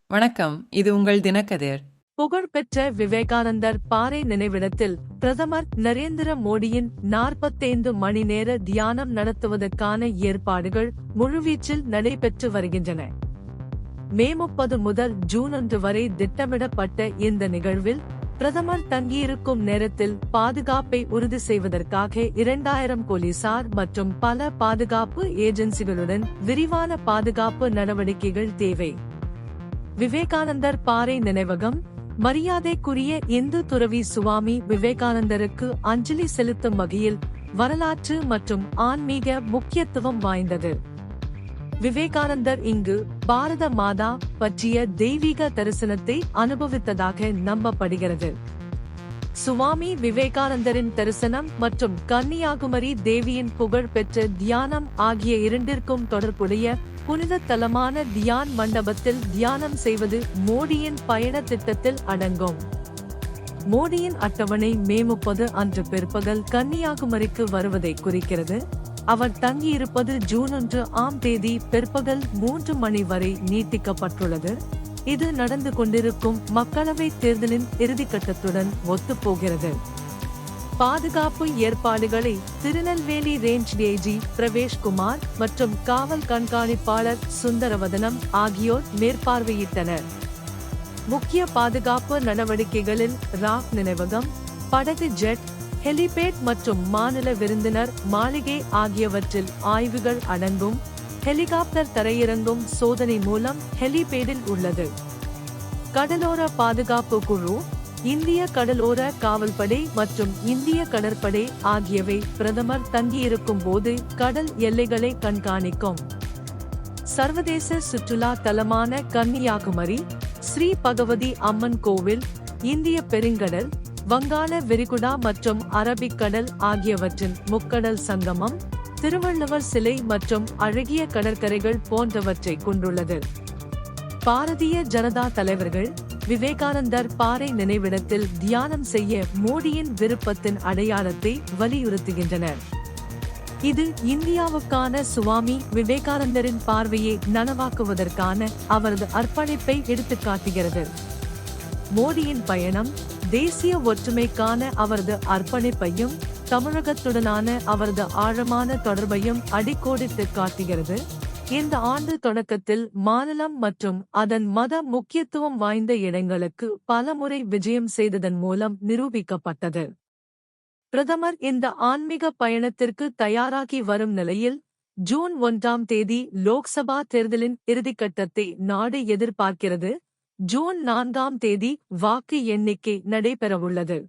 வணக்கம். இது உங்கள் தினக்கதிர். புகழ்பெற்ற விவேகானந்தர் பாறை நினைவிடத்தில் பிரதமர் நரேந்திர மோடியின் 45 மணி நேர தியானம் நடத்துவதற்கான ஏற்பாடுகள் முழுவீச்சில் நடைபெற்று வருகின்றன. மே 30 முதல் ஜூன் 1 வரை திட்டமிடப்பட்ட இந்த நிகழ்வில் பிரதமர் தங்கியிருக்கும் நேரத்தில் பாதுகாப்பை உறுதி செய்வதற்காக 2000 போலீசார் மற்றும் பல பாதுகாப்பு ஏஜென்சிகளுடன் விரிவான பாதுகாப்பு நடவடிக்கைகள் தேவை. விவேகானந்தர் பாறை நினைவகம் மரியாதைக்குரிய இந்து துறவி சுவாமி விவேகானந்தருக்கு அஞ்சலி செலுத்தும் வகையில் வரலாற்று மற்றும் ஆன்மீக முக்கியத்துவம் வாய்ந்தது. விவேகானந்தர் இங்கு பாரத மாதா பற்றிய தெய்வீக தரிசனத்தை அனுபவித்ததாக நம்பப்படுகிறது. சுவாமி விவேகானந்தரின் தரிசனம் மற்றும் கன்னியாகுமரி தேவியின் புகழ் பெற்ற தியானம் ஆகிய இரண்டிற்கும் தொடர்புடைய புனித தலமான தியான் மண்டபத்தில் தியானம் செய்வது மோடியின் பயண திட்டத்தில் அடங்கும். மோடியின் அட்டவணை மே 30 அன்று பிற்பகல் கன்னியாகுமரிக்கு வருவதை குறிக்கிறது. அவர் தங்கியிருப்பது ஜூன் 1 பிற்பகல் 3 மணி வரை நீட்டிக்கப்பட்டுள்ளது. இது நடந்து கொண்டிருக்கும் மக்களவைத் தேர்தலின் இறுதிக்கட்டத்துடன் ஒத்துப்போகிறது. பாதுகாப்பு ஏற்பாடுகளை திருநெல்வேலி ரேஞ்ச் டிஐஜி பிரவேஷ்குமார் மற்றும் காவல் கண்காணிப்பாளர் சுந்தரவதனம் ஆகியோர் மேற்பார்வையிட்டனர். முக்கிய பாதுகாப்பு நடவடிக்கைகளில் ராக் நினைவகம், படகு ஜெட், ஹெலிபேட் மற்றும் மாநில விருந்தினர் மாளிகை ஆகியவற்றில் ஆய்வுகள் அடங்கும். ஹெலிகாப்டர் தரையிறங்கும் சோதனை மூலம் ஹெலிபேடில் உள்ளது. கடலோர பாதுகாப்பு குழு, இந்திய கடலோர காவல்படை மற்றும் இந்திய கடற்படை ஆகியவை பிரதமர் தங்கியிருக்கும் போது கடல் எல்லைகளை கண்காணிக்கும். சர்வதேச சுற்றுலா தலமான கன்னியாகுமரி, ஸ்ரீ பகவதி அம்மன் கோவில், இந்திய பெருங்கடல், வங்காள விரிகுடா மற்றும் அரபிக்கடல் ஆகியவற்றின் முக்கடல் சங்கமம், திருவள்ளுவர் சிலை மற்றும் அழகிய கடற்கரைகள் போன்றவற்றை கொண்டுள்ளது. பாரதிய ஜனதா தலைவர்கள் விவேகானந்தர் பாறை நினைவிடத்தில் தியானம் செய்ய மோடியின் விருப்பத்தின் அடையாளத்தை வலியுறுத்துகின்றனர். இது இந்தியாவுக்கான சுவாமி விவேகானந்தரின் பார்வையை நனவாக்குவதற்கான அவரது அர்ப்பணிப்பை எடுத்துக்காட்டுகிறது. மோடியின் பயணம் தேசிய ஒற்றுமைக்கான அவரது அர்ப்பணிப்பையும் தமிழகத்துடனான அவரது ஆழமான தொடர்பையும் அடிக்கோடிட்டு காட்டுகிறது. இந்த ஆண்டு தொடக்கத்தில் மாநிலம் மற்றும் அதன் மத முக்கியத்துவம் வாய்ந்த இடங்களுக்கு பலமுறை விஜயம் செய்ததன் மூலம் நிரூபிக்கப்பட்டது. பிரதமர் இந்த ஆன்மீக பயணத்திற்கு தயாராகி வரும் நிலையில் ஜூன் 1 லோக்சபா தேர்தலின் இறுதிக்கட்டத்தை நாடு எதிர்பார்க்கிறது. ஜூன் 4 வாக்கு எண்ணிக்கை நடைபெறவுள்ளது.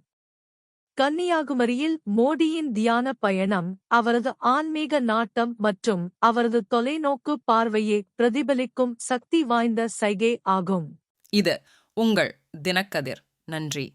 கன்னியாகுமரியில் மோடியின் தியான பயணம் அவரது ஆன்மீக நாட்டம் மற்றும் அவரது தொலைநோக்கு பார்வையை பிரதிபலிக்கும் சக்தி வாய்ந்த சைகை ஆகும். இது உங்கள் தினக்கதிர். நன்றி.